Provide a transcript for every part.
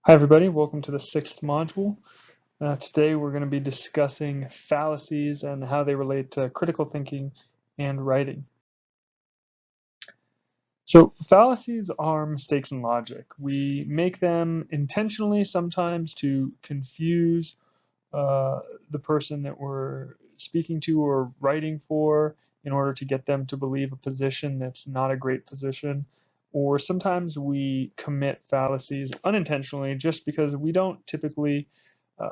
Hi everybody, welcome to the 6th module. Today we're going to be discussing fallacies and how they relate to critical thinking and writing. So fallacies are mistakes in logic. We make them intentionally sometimes to confuse the person that we're speaking to or writing for in order to get them to believe a position that's not a great position. Or sometimes we commit fallacies unintentionally just because we don't typically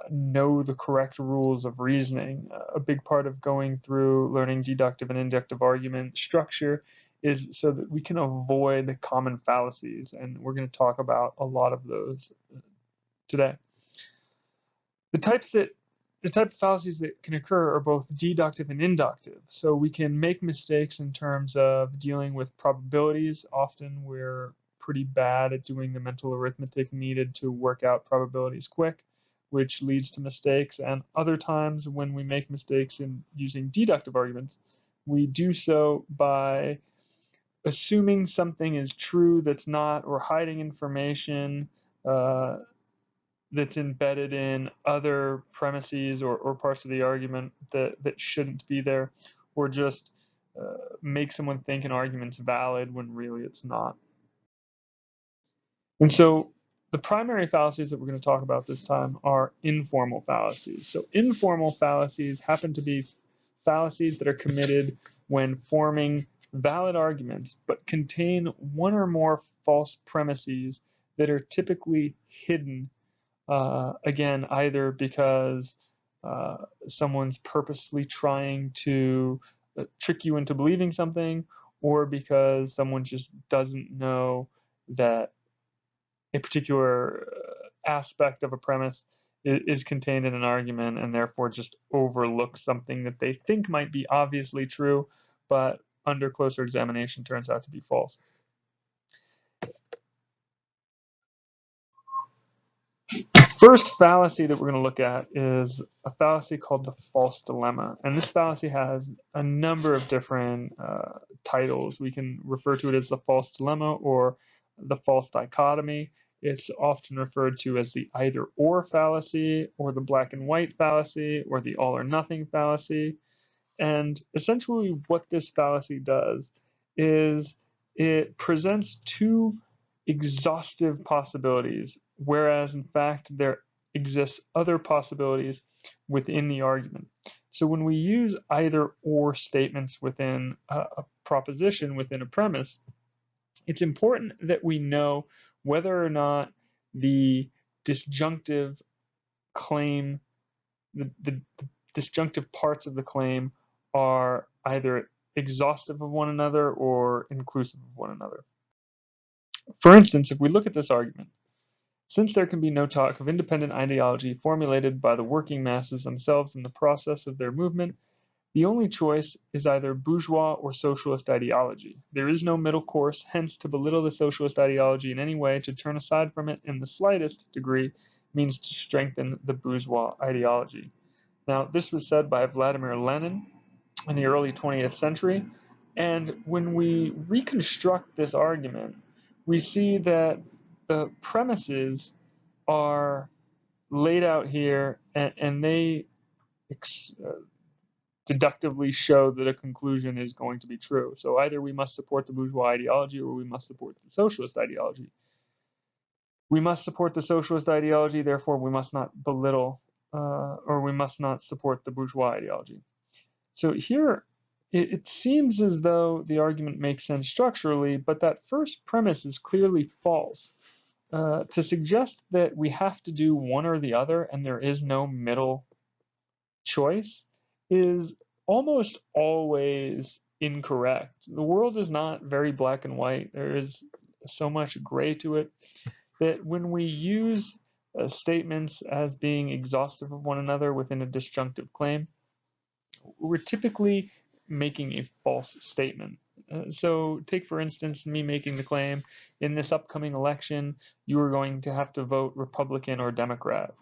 know the correct rules of reasoning. A big part of going through learning deductive and inductive argument structure is so that we can avoid common fallacies, and we're going to talk about a lot of those today. The type of fallacies that can occur are both deductive and inductive. So we can make mistakes in terms of dealing with probabilities. Often we're pretty bad at doing the mental arithmetic needed to work out probabilities quick, which leads to mistakes. And other times when we make mistakes in using deductive arguments, we do so by assuming something is true that's not, or hiding information that's embedded in other premises or parts of the argument that shouldn't be there, or just make someone think an argument's valid when really it's not. And so the primary fallacies that we're going to talk about this time are informal fallacies. So informal fallacies happen to be fallacies that are committed when forming valid arguments but contain one or more false premises that are typically hidden. Again, either because someone's purposely trying to trick you into believing something, or because someone just doesn't know that a particular aspect of a premise is contained in an argument and therefore just overlooks something that they think might be obviously true, but under closer examination turns out to be false. First fallacy that we're going to look at is a fallacy called the false dilemma. And this fallacy has a number of different titles. We can refer to it as the false dilemma or the false dichotomy. It's often referred to as the either or fallacy, or the black and white fallacy, or the all or nothing fallacy. And essentially what this fallacy does is it presents two exhaustive possibilities, whereas in fact there exists other possibilities within the argument. So when we use either or statements within a proposition, within a premise, it's important that we know whether or not the disjunctive claim, the disjunctive parts of the claim are either exhaustive of one another or inclusive of one another. For instance, if we look at this argument, since there can be no talk of independent ideology formulated by the working masses themselves in the process of their movement, the only choice is either bourgeois or socialist ideology. There is no middle course, hence to belittle the socialist ideology in any way, to turn aside from it in the slightest degree, means to strengthen the bourgeois ideology. Now, this was said by Vladimir Lenin in the early 20th century, and when we reconstruct this argument, we see that the premises are laid out here, and they deductively show that a conclusion is going to be true. So either we must support the bourgeois ideology or we must support the socialist ideology. We must support the socialist ideology, therefore we must not belittle or we must not support the bourgeois ideology. So here it seems as though the argument makes sense structurally, but that first premise is clearly false. To suggest that we have to do one or the other and there is no middle choice is almost always incorrect. The world is not very black and white. There is so much gray to it that when we use statements as being exhaustive of one another within a disjunctive claim, we're typically making a false statement. So take, for instance, me making the claim, in this upcoming election, you are going to have to vote Republican or Democrat.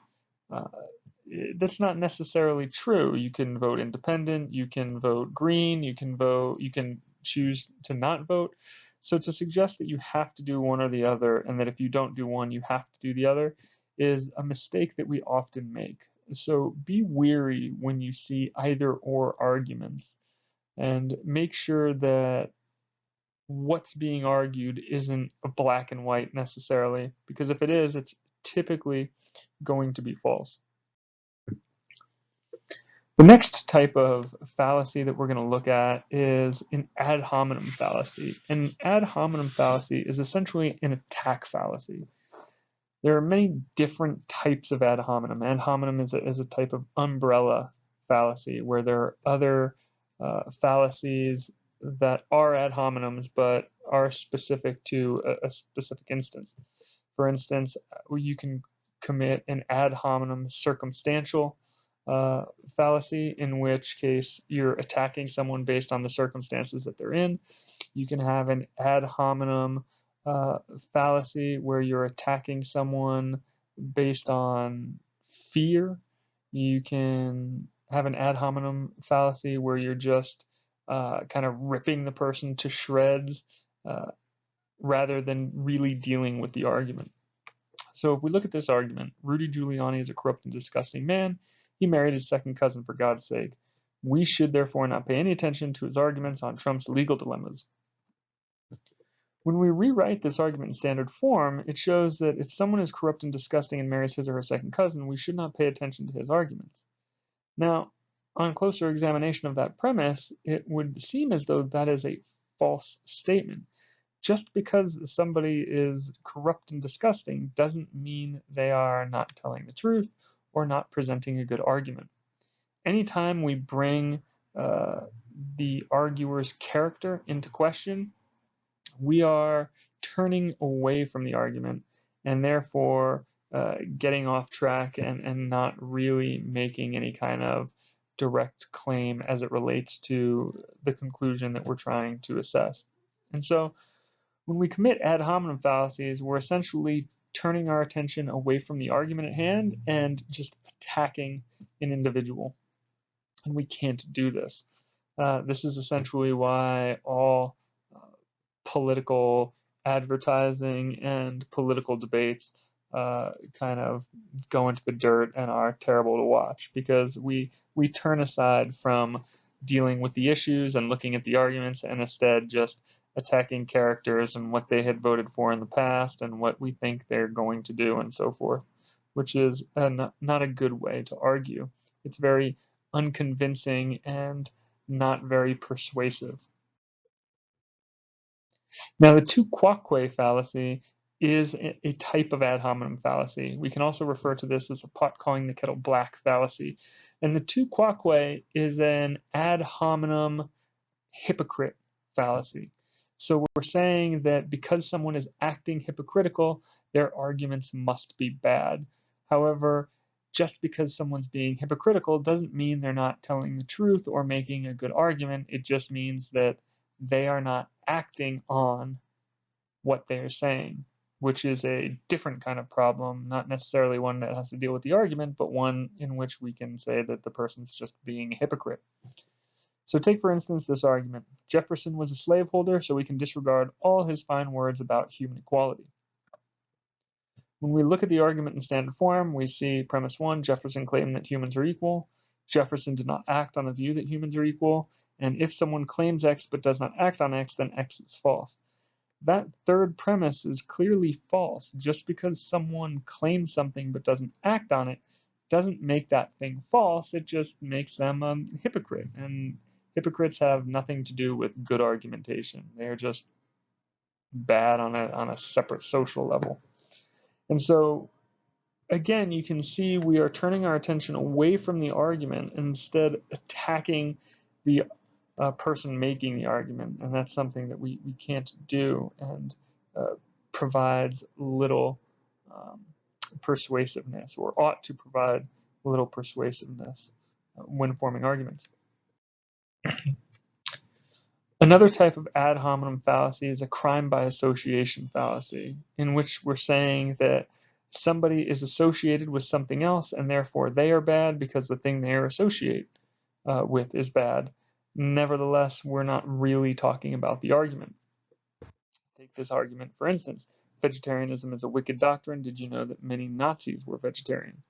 That's not necessarily true. You can vote independent, you can vote green, you can choose to not vote. So to suggest that you have to do one or the other, and that if you don't do one, you have to do the other, is a mistake that we often make. So be wary when you see either or arguments, and make sure that what's being argued isn't a black and white necessarily, because if it is, it's typically going to be false. The next type of fallacy that we're going to look at is an ad hominem fallacy. An ad hominem fallacy is essentially an attack fallacy. There are many different types of ad hominem. Ad hominem is a type of umbrella fallacy where there are other fallacies that are ad hominems but are specific to a specific instance. For instance, you can commit an ad hominem circumstantial fallacy, in which case you're attacking someone based on the circumstances that they're in. You can have an ad hominem fallacy where you're attacking someone based on fear. You can have an ad hominem fallacy where you're just kind of ripping the person to shreds rather than really dealing with the argument. So if we look at this argument, Rudy Giuliani is a corrupt and disgusting man. He married his second cousin for God's sake. We should therefore not pay any attention to his arguments on Trump's legal dilemmas. When we rewrite this argument in standard form, it shows that if someone is corrupt and disgusting and marries his or her second cousin, we should not pay attention to his arguments. Now, on closer examination of that premise, it would seem as though that is a false statement. Just because somebody is corrupt and disgusting doesn't mean they are not telling the truth or not presenting a good argument. Anytime we bring the arguer's character into question, we are turning away from the argument and therefore getting off track and not really making any kind of direct claim as it relates to the conclusion that we're trying to assess. And so when we commit ad hominem fallacies, we're essentially turning our attention away from the argument at hand and just attacking an individual. And we can't do this. This is essentially why all political advertising and political debates kind of go into the dirt and are terrible to watch, because we turn aside from dealing with the issues and looking at the arguments and instead just attacking characters and what they had voted for in the past and what we think they're going to do and so forth, which is not a good way to argue. It's very unconvincing and not very persuasive. Now, the tu quoque fallacy is a type of ad hominem fallacy. We can also refer to this as a pot calling the kettle black fallacy. And the tu quoque is an ad hominem hypocrite fallacy. So we're saying that because someone is acting hypocritical, their arguments must be bad. However, just because someone's being hypocritical doesn't mean they're not telling the truth or making a good argument. It just means that they are not acting on what they're saying, which is a different kind of problem, not necessarily one that has to deal with the argument, but one in which we can say that the person's just being a hypocrite. So take, for instance, this argument. Jefferson was a slaveholder, so we can disregard all his fine words about human equality. When we look at the argument in standard form, we see premise 1, Jefferson claimed that humans are equal. Jefferson did not act on the view that humans are equal. And if someone claims X but does not act on X, then X is false. That third premise is clearly false. Just because someone claims something but doesn't act on it doesn't make that thing false. It just makes them a hypocrite. And hypocrites have nothing to do with good argumentation. They're just bad on a separate social level. And so, again, you can see we are turning our attention away from the argument and instead attacking the person making the argument. And that's something that we can't do and provides little persuasiveness, or ought to provide little persuasiveness when forming arguments. Another type of ad hominem fallacy is a crime by association fallacy, in which we're saying that somebody is associated with something else and therefore they are bad because the thing they are associated with is bad. Nevertheless, we're not really talking about the argument. Take this argument, for instance. vegetarianism is a wicked doctrine. Did you know that many Nazis were vegetarian?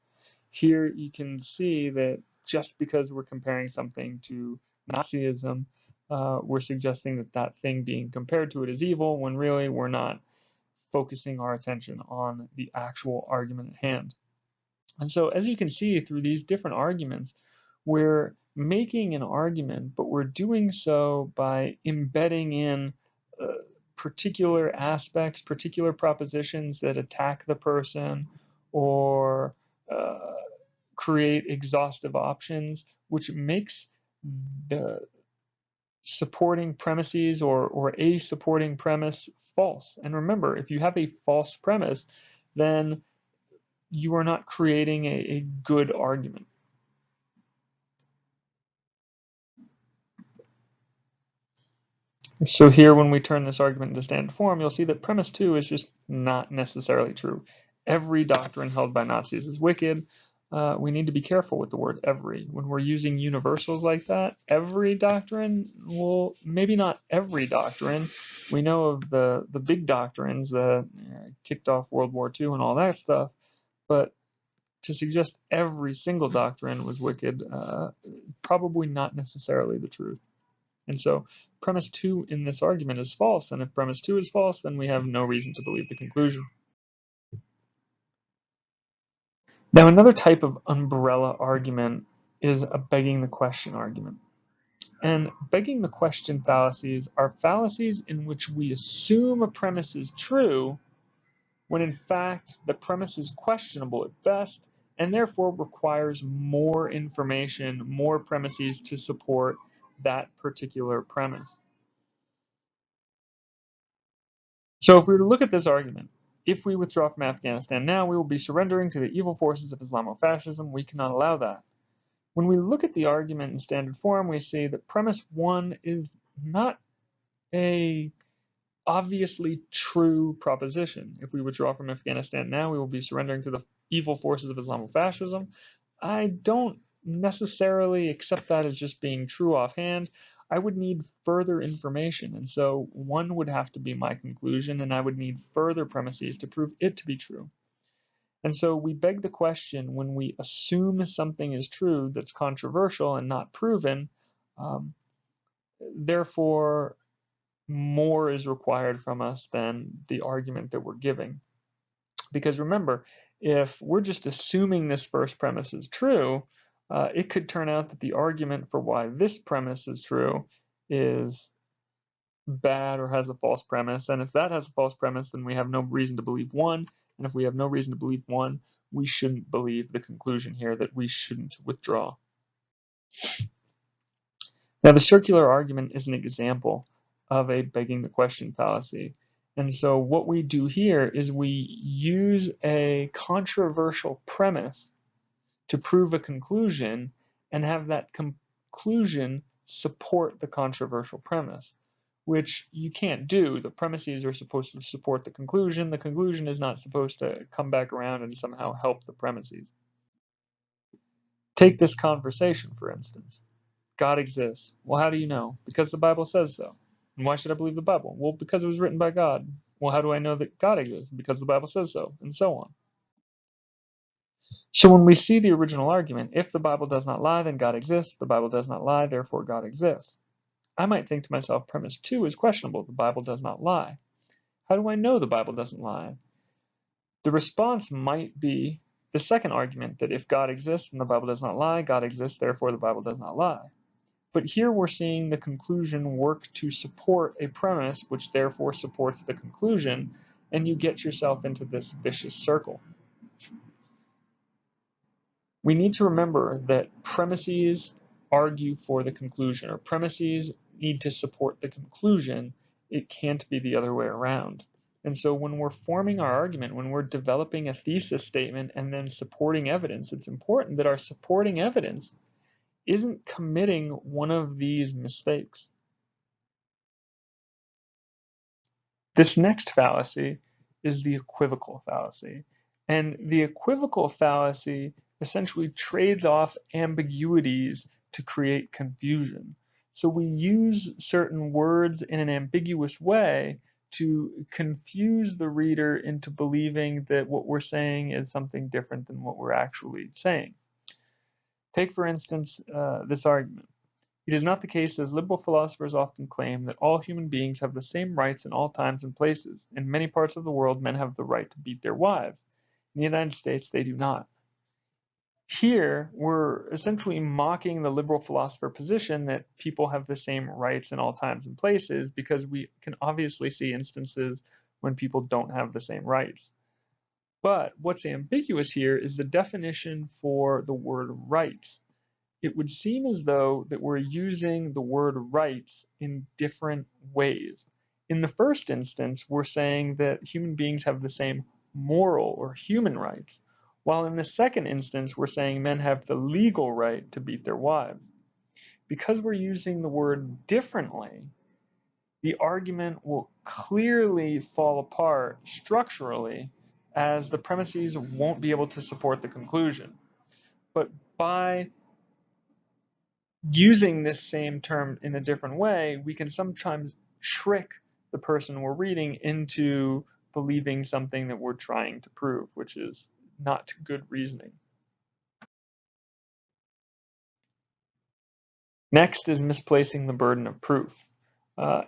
Here you can see that just because we're comparing something to Nazism, we're suggesting that that thing being compared to it is evil, when really we're not focusing our attention on the actual argument at hand. And so as you can see through these different arguments, we're making an argument, but we're doing so by embedding in particular aspects, particular propositions that attack the person or create exhaustive options, which makes the supporting premises or a supporting premise false. And remember, if you have a false premise, then you are not creating a good argument. So here, when we turn this argument into standard form, you'll see that premise 2 is just not necessarily true. Every doctrine held by Nazis is wicked. We need to be careful with the word every. When we're using universals like that, every doctrine, well, maybe not every doctrine. We know of the big doctrines that kicked off World War II and all that stuff, but to suggest every single doctrine was wicked, probably not necessarily the truth. And so premise 2 in this argument is false, and if premise 2 is false, then we have no reason to believe the conclusion. Now, another type of umbrella argument is a begging the question argument. And begging the question fallacies are fallacies in which we assume a premise is true when in fact the premise is questionable at best and therefore requires more information, more premises to support that particular premise. So if we were to look at this argument, if we withdraw from Afghanistan now, we will be surrendering to the evil forces of Islamofascism. We cannot allow that. When we look at the argument in standard form, we see that premise 1 is not a obviously true proposition. If we withdraw from Afghanistan now, we will be surrendering to the evil forces of Islamofascism. I don't necessarily accept that as just being true offhand. I would need further information, and so 1 would have to be my conclusion, and I would need further premises to prove it to be true. And so we beg the question when we assume something is true that's controversial and not proven, therefore more is required from us than the argument that we're giving. Because remember, if we're just assuming this first premise is true, it could turn out that the argument for why this premise is true is bad or has a false premise. And if that has a false premise, then we have no reason to believe 1. And if we have no reason to believe 1, we shouldn't believe the conclusion here that we shouldn't withdraw. Now, the circular argument is an example of a begging the question fallacy. And so what we do here is we use a controversial premise to prove a conclusion and have that conclusion support the controversial premise, which you can't do. The premises are supposed to support the conclusion. The conclusion is not supposed to come back around and somehow help the premises. Take this conversation, for instance. God exists. Well, how do you know? Because the Bible says so. And why should I believe the Bible? Well, because it was written by God. Well, how do I know that God exists? Because the Bible says so, and so on. So when we see the original argument, if the Bible does not lie, then God exists. The Bible does not lie, therefore God exists. I might think to myself, premise 2 is questionable. The Bible does not lie. How do I know the Bible doesn't lie? The response might be the second argument, that if God exists and the Bible does not lie, God exists, therefore the Bible does not lie. But here we're seeing the conclusion work to support a premise, which therefore supports the conclusion, and you get yourself into this vicious circle. We need to remember that premises argue for the conclusion, or premises need to support the conclusion. It can't be the other way around. And so when we're forming our argument, when we're developing a thesis statement and then supporting evidence, it's important that our supporting evidence isn't committing one of these mistakes. This next fallacy is the equivocal fallacy. And the equivocal fallacy essentially trades off ambiguities to create confusion. So we use certain words in an ambiguous way to confuse the reader into believing that what we're saying is something different than what we're actually saying. Take, for instance, this argument. It is not the case, as liberal philosophers often claim, that all human beings have the same rights in all times and places. In many parts of the world, men have the right to beat their wives. In the United States, they do not. Here, we're essentially mocking the liberal philosopher position that people have the same rights in all times and places, because we can obviously see instances when people don't have the same rights. But what's ambiguous here is the definition for the word rights. It would seem as though that we're using the word rights in different ways. In the first instance, we're saying that human beings have the same moral or human rights, while in the second instance, we're saying men have the legal right to beat their wives. Because we're using the word differently, the argument will clearly fall apart structurally, as the premises won't be able to support the conclusion. But by using this same term in a different way, we can sometimes trick the person we're reading into believing something that we're trying to prove, which is not good reasoning. Next is misplacing the burden of proof.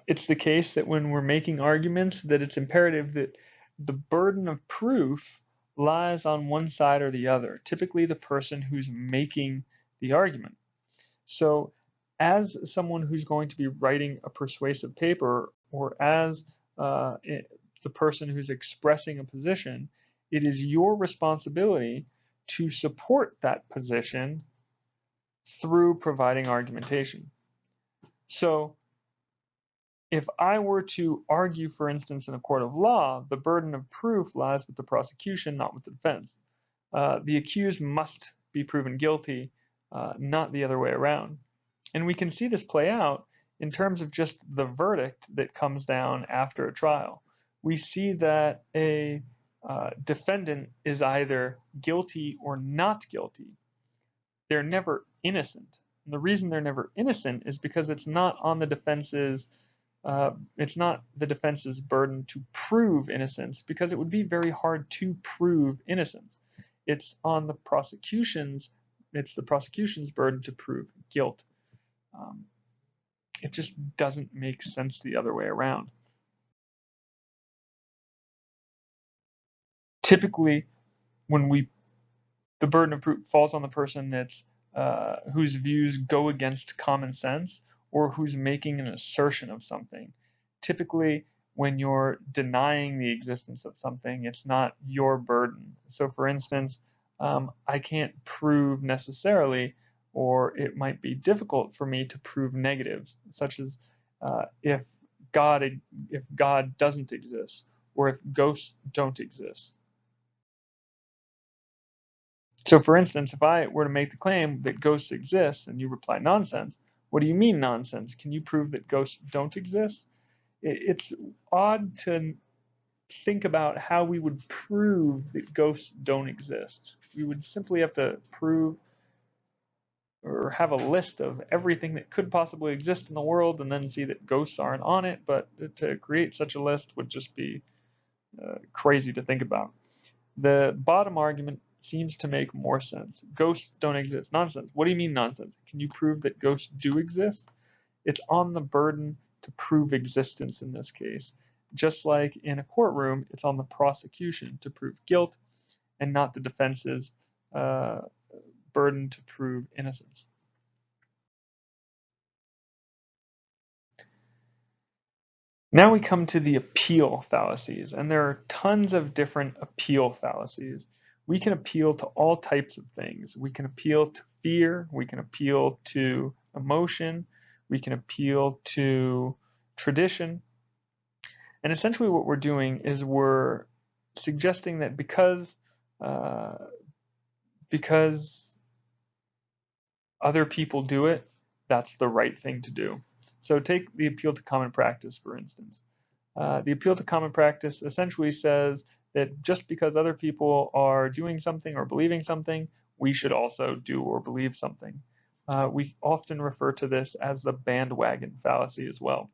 It's the case that when we're making arguments, that it's imperative that the burden of proof lies on one side or the other, typically the person who's making the argument. So as someone who's going to be writing a persuasive paper, or as the person who's expressing a position, it is your responsibility to support that position through providing argumentation. So if I were to argue, for instance, in a court of law, the burden of proof lies with the prosecution, not with the defense. The accused must be proven guilty, not the other way around. And we can see this play out in terms of just the verdict that comes down after a trial. We see that a defendant is either guilty or not guilty. They're never innocent. And the reason they're never innocent is because it's not on the defense's burden to prove innocence, because it would be very hard to prove innocence. It's on the prosecution's burden to prove guilt. It just doesn't make sense the other way around. Typically, when the burden of proof falls on the person that's whose views go against common sense, or who's making an assertion of something. Typically, when you're denying the existence of something, it's not your burden. So for instance, I can't prove necessarily, or it might be difficult for me to prove negatives, such as if God doesn't exist, or if ghosts don't exist. So for instance, if I were to make the claim that ghosts exist and you reply nonsense, what do you mean nonsense? Can you prove that ghosts don't exist? It's odd to think about how we would prove that ghosts don't exist. We would simply have to prove or have a list of everything that could possibly exist in the world and then see that ghosts aren't on it. But to create such a list would just be crazy to think about. The bottom argument seems to make more sense. Ghosts don't exist. Nonsense. What do you mean nonsense? Can you prove that ghosts do exist? It's on the burden to prove existence in this case. Just like in a courtroom, it's on the prosecution to prove guilt and not the defense's burden to prove innocence. Now we come to the appeal fallacies, and there are tons of different appeal fallacies. We can appeal to all types of things. We can appeal to fear, we can appeal to emotion, we can appeal to tradition. And essentially what we're doing is we're suggesting that because other people do it, that's the right thing to do. So take the appeal to common practice, for instance. The appeal to common practice essentially says that just because other people are doing something or believing something, we should also do or believe something. We often refer to this as the bandwagon fallacy as well.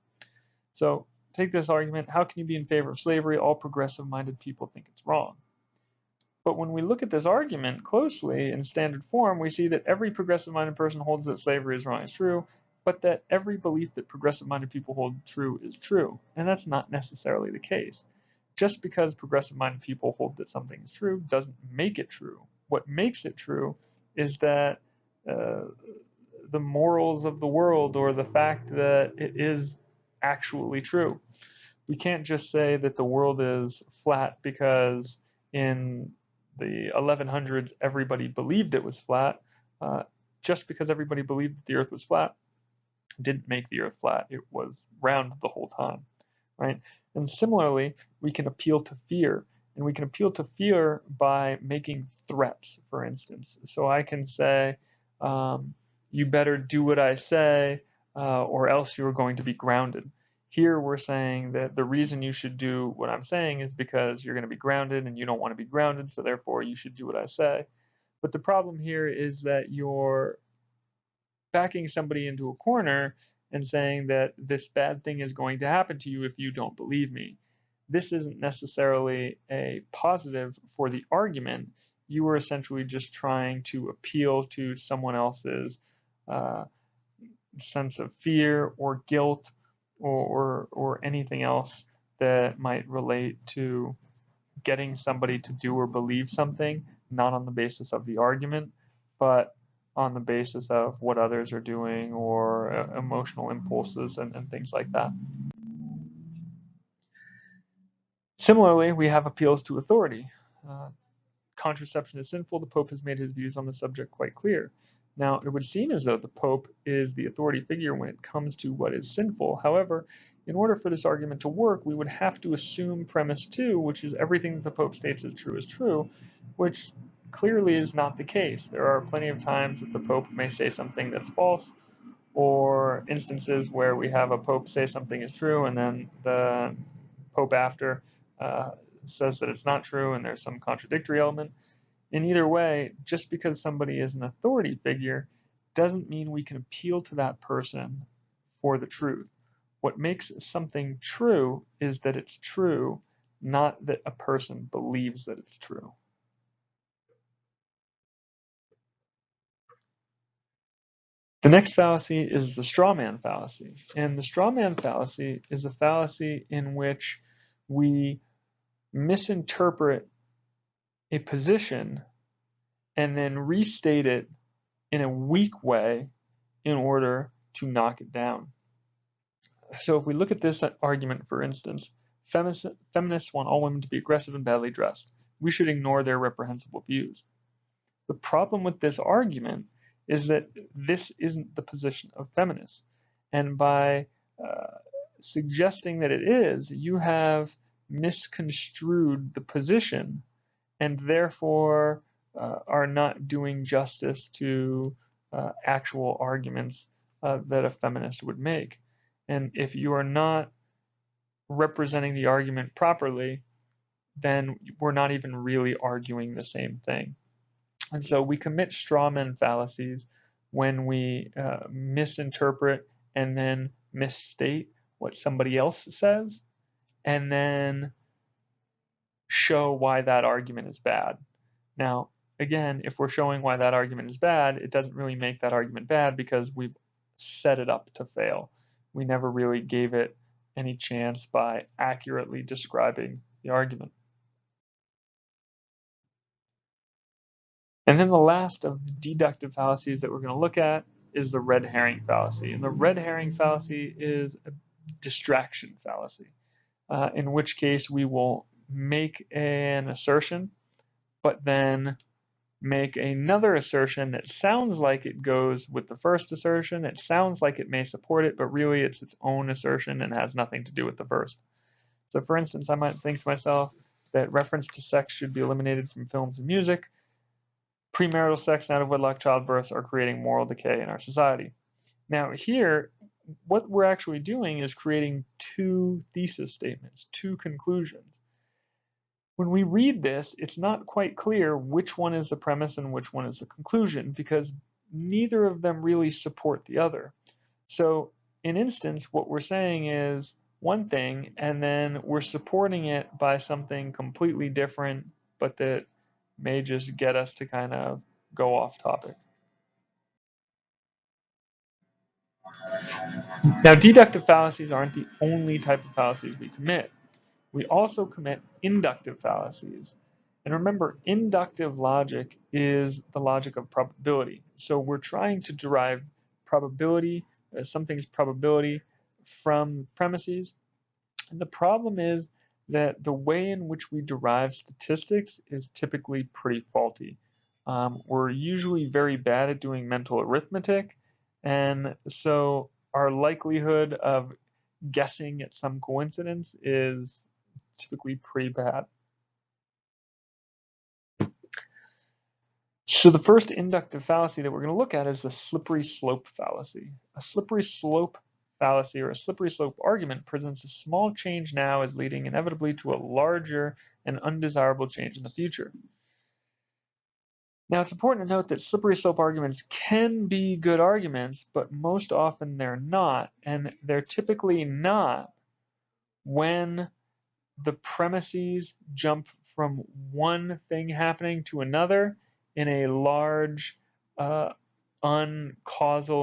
So take this argument, how can you be in favor of slavery? All progressive-minded people think it's wrong. But when we look at this argument closely in standard form, we see that every progressive-minded person holds that slavery is wrong is true, but that every belief that progressive-minded people hold true is true. And that's not necessarily the case. Just because progressive-minded people hold that something is true doesn't make it true. What makes it true is that the morals of the world, or the fact that it is actually true. We can't just say that the world is flat because in the 1100s everybody believed it was flat. Just because everybody believed that the earth was flat didn't make the earth flat. It was round the whole time, right? And similarly, we can appeal to fear. And we can appeal to fear by making threats, for instance. So I can say, you better do what I say, or else you're going to be grounded. Here we're saying that the reason you should do what I'm saying is because you're going to be grounded and you don't want to be grounded, so therefore you should do what I say. But the problem here is that you're backing somebody into a corner and saying that this bad thing is going to happen to you if you don't believe me. This isn't necessarily a positive for the argument. You are essentially just trying to appeal to someone else's sense of fear or guilt or anything else that might relate to getting somebody to do or believe something, not on the basis of the argument, but on the basis of what others are doing or emotional impulses and things like that. Similarly, we have appeals to authority. Contraception is sinful. The Pope has made his views on the subject quite clear. Now, it would seem as though the Pope is the authority figure when it comes to what is sinful. However, in order for this argument to work, we would have to assume premise 2, which is everything that the Pope states is true, which clearly is not the case. There are plenty of times that the Pope may say something that's false, or instances where we have a Pope say something is true and then the Pope after says that it's not true and there's some contradictory element. In either way, just because somebody is an authority figure doesn't mean we can appeal to that person for the truth. What makes something true is that it's true, not that a person believes that it's true. The next fallacy is the straw man fallacy. And the straw man fallacy is a fallacy in which we misinterpret a position and then restate it in a weak way in order to knock it down. So if we look at this argument, for instance, feminists want all women to be aggressive and badly dressed. We should ignore their reprehensible views. The problem with this argument is that this isn't the position of feminists. And by suggesting that it is, you have misconstrued the position and therefore are not doing justice to actual arguments that a feminist would make. And if you are not representing the argument properly, then we're not even really arguing the same thing. And so we commit straw man fallacies when we misinterpret and then misstate what somebody else says, and then show why that argument is bad. Now, again, if we're showing why that argument is bad, it doesn't really make that argument bad because we've set it up to fail. We never really gave it any chance by accurately describing the argument. And then the last of the deductive fallacies that we're going to look at is the red herring fallacy. And the red herring fallacy is a distraction fallacy, in which case we will make an assertion, but then make another assertion that sounds like it goes with the first assertion. It sounds like it may support it, but really it's its own assertion and has nothing to do with the first. So for instance, I might think to myself that reference to sex should be eliminated from films and music. Premarital sex and out-of-wedlock childbirths are creating moral decay in our society. Now here, what we're actually doing is creating two thesis statements, two conclusions. When we read this, it's not quite clear which one is the premise and which one is the conclusion, because neither of them really support the other. So in instance, what we're saying is one thing and then we're supporting it by something completely different, but that may just get us to kind of go off topic. Now, deductive fallacies aren't the only type of fallacies we commit. We also commit inductive fallacies. And remember, inductive logic is the logic of probability. So we're trying to derive probability, something's probability from premises. And the problem is that the way in which we derive statistics is typically pretty faulty. We're usually very bad at doing mental arithmetic, and so our likelihood of guessing at some coincidence is typically pretty bad. So the first inductive fallacy that we're going to look at is the slippery slope fallacy. A slippery slope fallacy or a slippery slope argument presents a small change now as leading inevitably to a larger and undesirable change in the future. Now, it's important to note that slippery slope arguments can be good arguments, but most often they're not, and they're typically not when the premises jump from one thing happening to another in a large, uncausal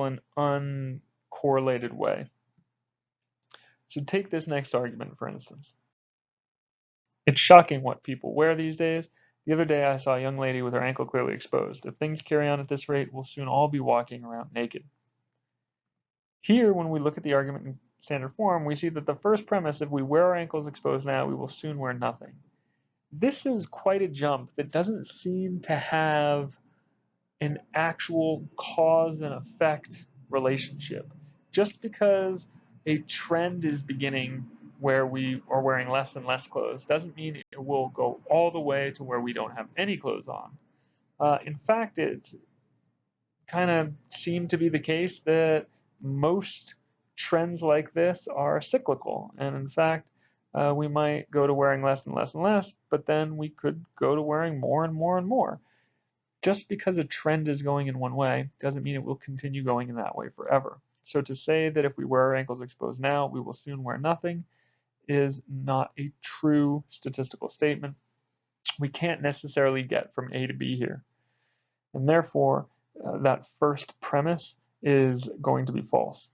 and uncorrelated way. So take this next argument, for instance. It's shocking what people wear these days. The other day I saw a young lady with her ankle clearly exposed. If things carry on at this rate, we'll soon all be walking around naked. Here, when we look at the argument in standard form, we see that the first premise, if we wear our ankles exposed now, we will soon wear nothing. This is quite a jump that doesn't seem to have an actual cause and effect relationship. Just because a trend is beginning where we are wearing less and less clothes doesn't mean it will go all the way to where we don't have any clothes on. In fact, it kind of seemed to be the case that most trends like this are cyclical. And in fact, we might go to wearing less and less and less, but then we could go to wearing more and more and more. Just because a trend is going in one way doesn't mean it will continue going in that way forever. So to say that if we wear our ankles exposed now, we will soon wear nothing is not a true statistical statement. We can't necessarily get from A to B here. And therefore, that first premise is going to be false.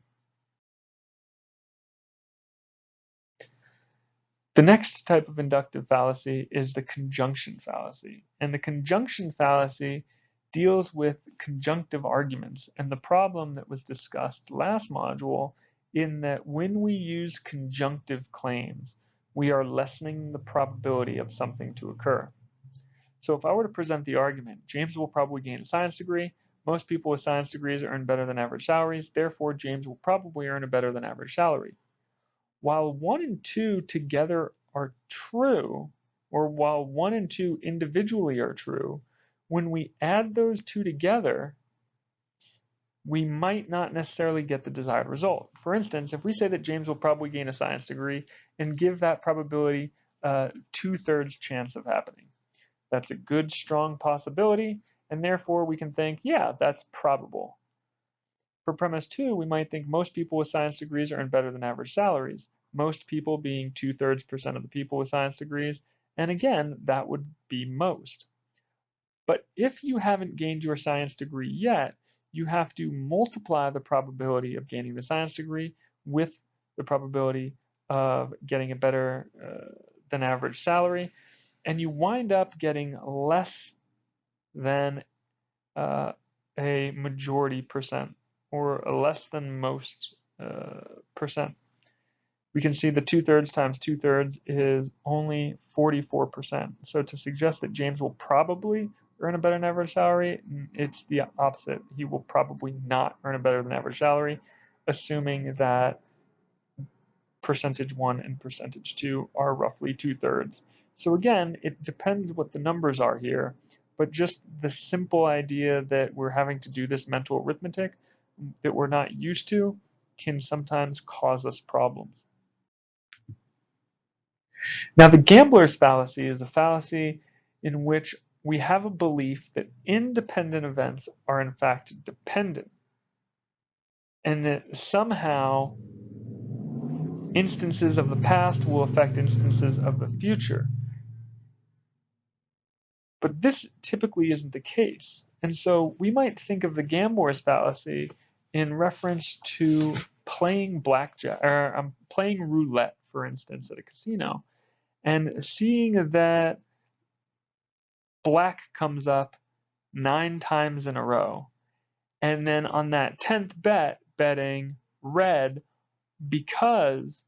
The next type of inductive fallacy is the conjunction fallacy. And the conjunction fallacy deals with conjunctive arguments and the problem that was discussed last module in that when we use conjunctive claims, we are lessening the probability of something to occur. So if I were to present the argument, James will probably gain a science degree, most people with science degrees earn better than average salaries, therefore James will probably earn a better than average salary. While 1 and 2 together are true, or while 1 and 2 individually are true, when we add those two together, we might not necessarily get the desired result. For instance, if we say that James will probably gain a science degree and give that probability a 2/3 chance of happening, that's a good, strong possibility, and therefore we can think, yeah, that's probable. For premise 2, we might think most people with science degrees earn better than average salaries, most people being 2/3% of the people with science degrees, and again, that would be most. But if you haven't gained your science degree yet, you have to multiply the probability of gaining the science degree with the probability of getting a better than average salary, and you wind up getting less than a majority percent, or a less than most percent. We can see the 2/3 times 2/3 is only 44%. So to suggest that James will probably earn a better than average salary, it's the opposite. He will probably not earn a better than average salary, assuming that percentage 1 and percentage 2 are roughly 2/3. So again, it depends what the numbers are here, but just the simple idea that we're having to do this mental arithmetic that we're not used to can sometimes cause us problems. Now, the gambler's fallacy is a fallacy in which we have a belief that independent events are in fact dependent, and that somehow instances of the past will affect instances of the future. But this typically isn't the case. And so we might think of the gambler's fallacy in reference to playing blackjack, or playing roulette, for instance, at a casino, and seeing that black comes up 9 times in a row. And then on that 10th bet, betting red because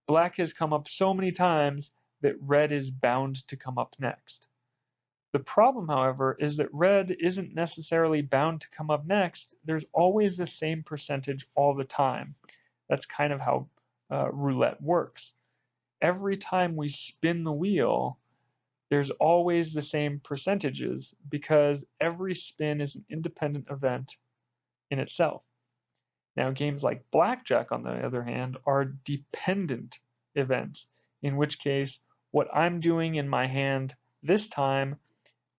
black has come up so many times that red is bound to come up next. The problem, however, is that red isn't necessarily bound to come up next. There's always the same percentage all the time. That's kind of how roulette works. Every time we spin the wheel, there's always the same percentages because every spin is an independent event in itself. Now, games like blackjack, on the other hand, are dependent events, in which case what I'm doing in my hand this time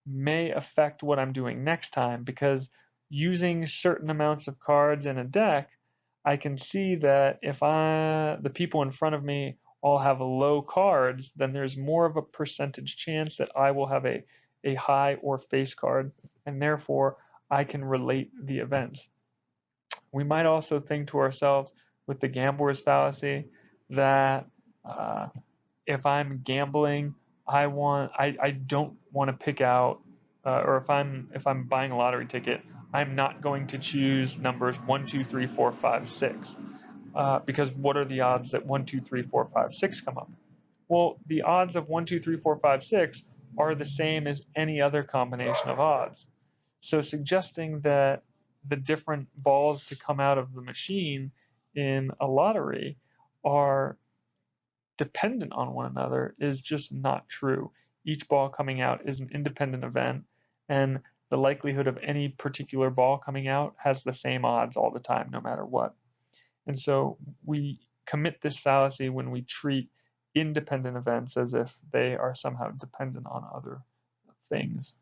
may affect what I'm doing next time, because using certain amounts of cards in a deck, I can see that if the people in front of me all have low cards, then there's more of a percentage chance that I will have a high or face card, and therefore I can relate the events. We might also think to ourselves with the gambler's fallacy that if I'm gambling, I don't want to pick out, or if I'm buying a lottery ticket, I'm not going to choose numbers 1, 2, 3, 4, 5, 6, because what are the odds that 1, 2, 3, 4, 5, 6 come up? Well, the odds of 1, 2, 3, 4, 5, 6 are the same as any other combination of odds. So suggesting that the different balls to come out of the machine in a lottery are dependent on one another is just not true. Each ball coming out is an independent event, and the likelihood of any particular ball coming out has the same odds all the time, no matter what. And so we commit this fallacy when we treat independent events as if they are somehow dependent on other things.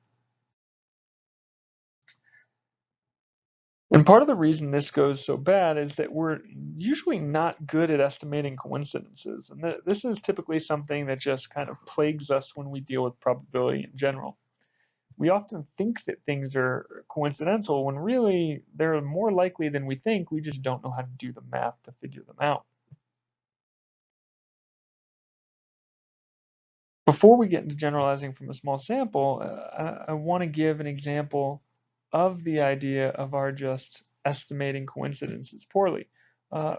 And part of the reason this goes so bad is that we're usually not good at estimating coincidences. And this is typically something that just kind of plagues us when we deal with probability in general. We often think that things are coincidental when really they're more likely than we think. We just don't know how to do the math to figure them out. Before we get into generalizing from a small sample, I want to give an example of the idea of our just estimating coincidences poorly.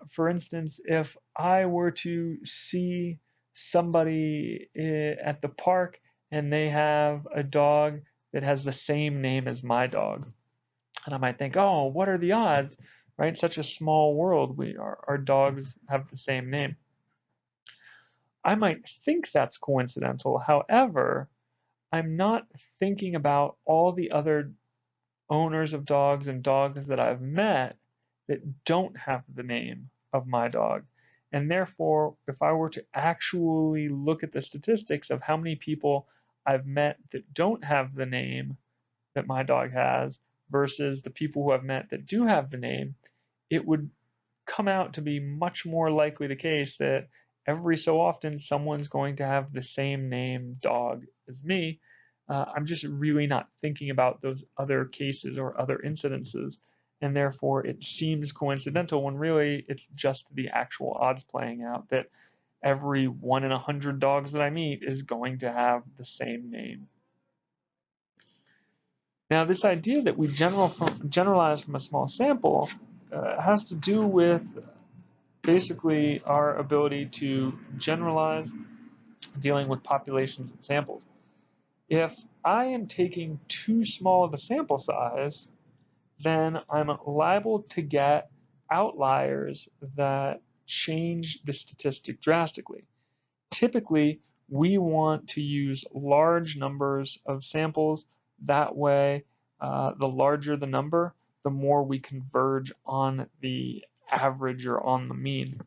For instance, if I were to see somebody at the park and they have a dog that has the same name as my dog, and I might think, oh, what are the odds, right? Such a small world, our dogs have the same name. I might think that's coincidental. However, I'm not thinking about all the other owners of dogs and dogs that I've met that don't have the name of my dog. And therefore, if I were to actually look at the statistics of how many people I've met that don't have the name that my dog has versus the people who I've met that do have the name, it would come out to be much more likely the case that every so often someone's going to have the same name dog as me. I'm just really not thinking about those other cases or other incidences, and therefore it seems coincidental when really it's just the actual odds playing out that every 1 in 100 dogs that I meet is going to have the same name. Now, this idea that we generalize from a small sample has to do with basically our ability to generalize dealing with populations and samples. If I am taking too small of a sample size, then I'm liable to get outliers that change the statistic drastically. Typically, we want to use large numbers of samples. That way, the larger the number, the more we converge on the average or on the mean.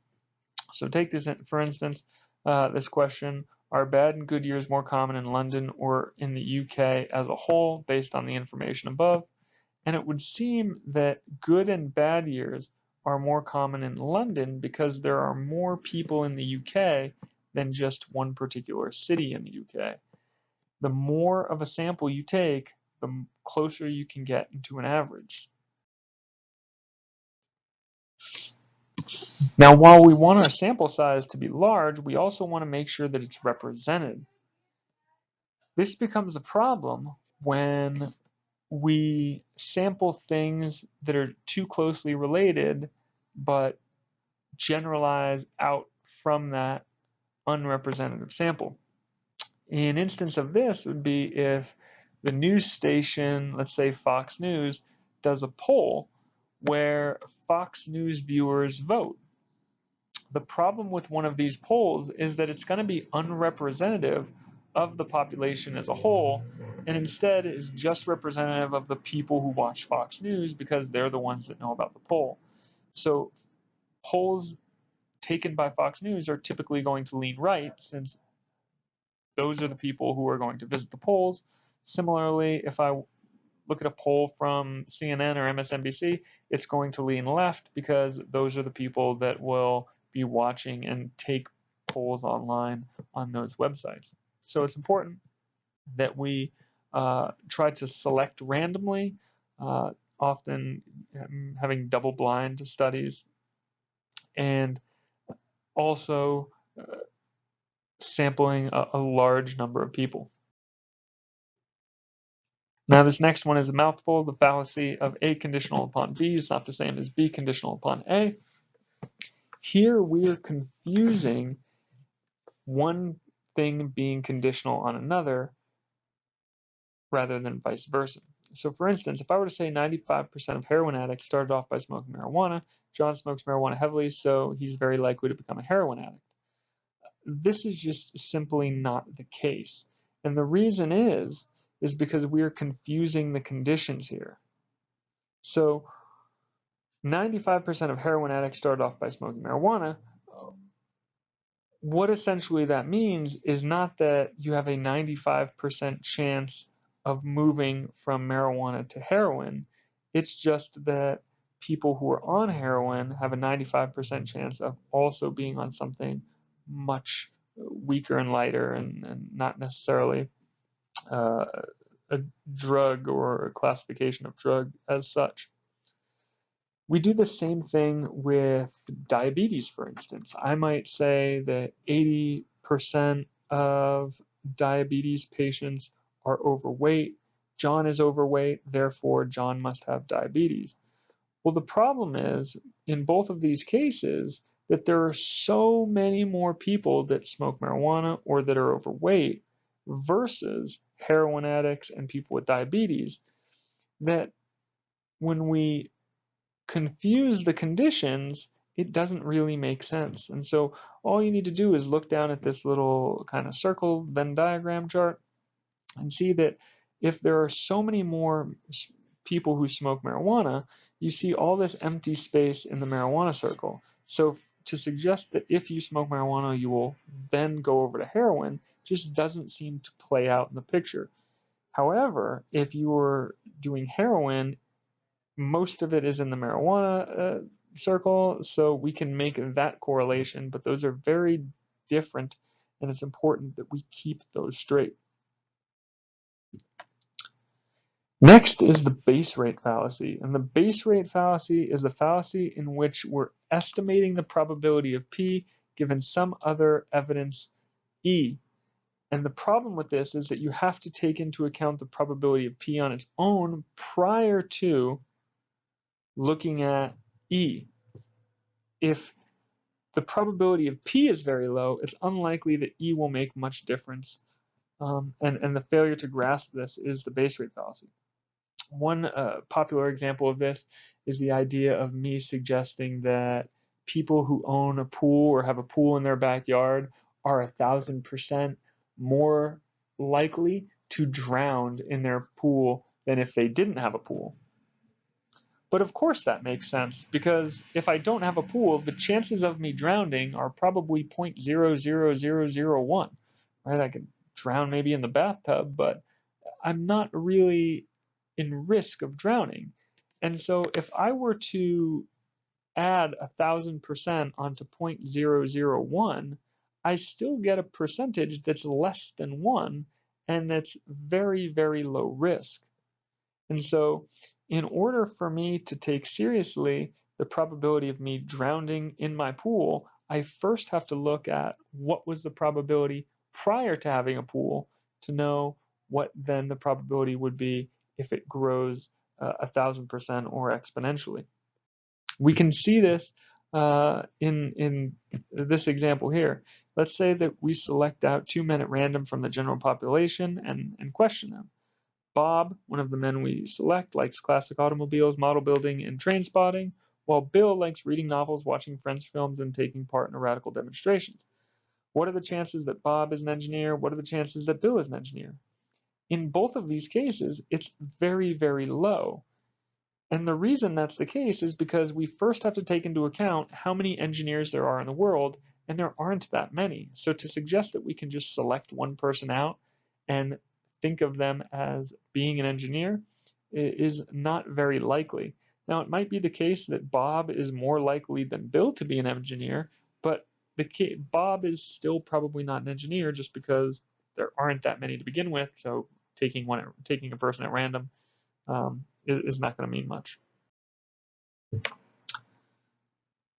So take this, for instance, this question: are bad and good years more common in London or in the UK as a whole, based on the information above? And it would seem that good and bad years are more common in London because there are more people in the UK than just one particular city in the UK. The more of a sample you take, the closer you can get into an average. Now, while we want our sample size to be large, we also want to make sure that it's represented. This becomes a problem when we sample things that are too closely related, but generalize out from that unrepresentative sample. An instance of this would be if the news station, let's say Fox News, does a poll where Fox News viewers vote. The problem with one of these polls is that it's going to be unrepresentative of the population as a whole, and instead is just representative of the people who watch Fox News because they're the ones that know about the poll. So polls taken by Fox News are typically going to lean right, since those are the people who are going to visit the polls. Similarly, if I look at a poll from CNN or MSNBC, it's going to lean left because those are the people that will be watching and take polls online on those websites. So it's important that we try to select randomly, often having double-blind studies, and also sampling a large number of people. Now this next one is a mouthful. The fallacy of A conditional upon B is not the same as B conditional upon A. Here we are confusing one thing being conditional on another rather than vice versa. So for instance, if I were to say 95% of heroin addicts started off by smoking marijuana, John smokes marijuana heavily, so he's very likely to become a heroin addict. This is just simply not the case. And the reason is because we are confusing the conditions here. So 95% of heroin addicts start off by smoking marijuana. What essentially that means is not that you have a 95% chance of moving from marijuana to heroin. It's just that people who are on heroin have a 95% chance of also being on something much weaker and lighter and not necessarily a drug or a classification of drug as such. We do the same thing with diabetes, for instance. I might say that 80% of diabetes patients are overweight. John is overweight, therefore John must have diabetes. Well, the problem is, in both of these cases, that there are so many more people that smoke marijuana or that are overweight versus heroin addicts and people with diabetes, that when we confuse the conditions, it doesn't really make sense. And so all you need to do is look down at this little kind of circle Venn diagram chart and see that if there are so many more people who smoke marijuana, you see all this empty space in the marijuana circle. So to suggest that if you smoke marijuana, you will then go over to heroin just doesn't seem to play out in the picture. However, if you were doing heroin, most of it is in the marijuana circle, so we can make that correlation, but those are very different, and it's important that we keep those straight. Next is the base rate fallacy, and the base rate fallacy is the fallacy in which we're estimating the probability of P given some other evidence E. And the problem with this is that you have to take into account the probability of P on its own prior to looking at E. If the probability of P is very low, it's unlikely that E will make much difference. And the failure to grasp this is the base rate fallacy. One popular example of this is the idea of me suggesting that people who own a pool or have a pool in their backyard are 1,000% more likely to drown in their pool than if they didn't have a pool. But of course that makes sense, because if I don't have a pool, the chances of me drowning are probably 0.00001, right? I could drown maybe in the bathtub, but I'm not really in risk of drowning. And so if I were to add 1,000% onto 0.001, I still get a percentage that's less than 1, and that's very, very low risk. And so in order for me to take seriously the probability of me drowning in my pool, I first have to look at what was the probability prior to having a pool to know what then the probability would be if it grows 1,000% or exponentially. We can see this in this example here. Let's say that we select out 2 men at random from the general population and question them. Bob, one of the men we select, likes classic automobiles, model building, and train spotting, while Bill likes reading novels, watching French films, and taking part in radical demonstrations. What are the chances that Bob is an engineer? What are the chances that Bill is an engineer? In both of these cases, it's very, very low. And the reason that's the case is because we first have to take into account how many engineers there are in the world, and there aren't that many. So to suggest that we can just select one person out and think of them as being an engineer is not very likely. Now, it might be the case that Bob is more likely than Bill to be an engineer, but Bob is still probably not an engineer just because there aren't that many to begin with. So taking a person at random is not going to mean much.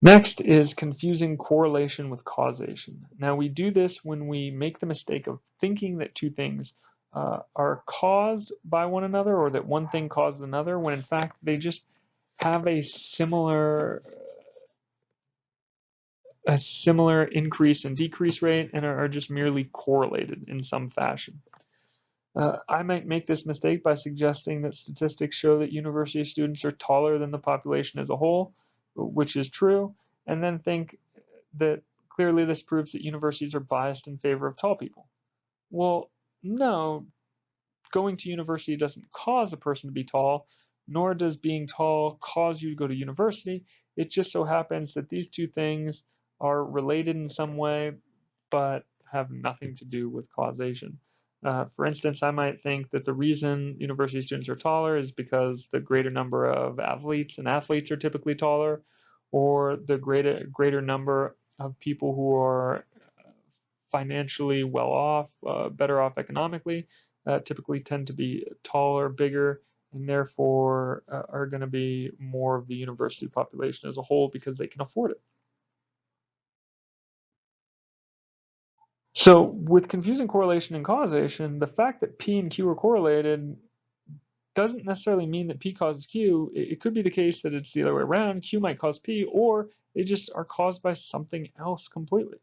Next is confusing correlation with causation. Now, we do this when we make the mistake of thinking that two things are caused by one another, or that one thing causes another, when in fact they just have a similar increase and decrease rate and are just merely correlated in some fashion. I might make this mistake by suggesting that statistics show that university students are taller than the population as a whole, which is true, and then think that clearly this proves that universities are biased in favor of tall people. Well, no, going to university doesn't cause a person to be tall, nor does being tall cause you to go to university. It just so happens that these two things are related in some way, but have nothing to do with causation. For instance, I might think that the reason university students are taller is because the greater number of athletes are typically taller, or the greater number of people who are financially well off, better off economically, typically tend to be taller, bigger, and therefore are going to be more of the university population as a whole because they can afford it. So with confusing correlation and causation, the fact that P and Q are correlated doesn't necessarily mean that P causes Q. It could be the case that it's the other way around. Q might cause P, or they just are caused by something else completely.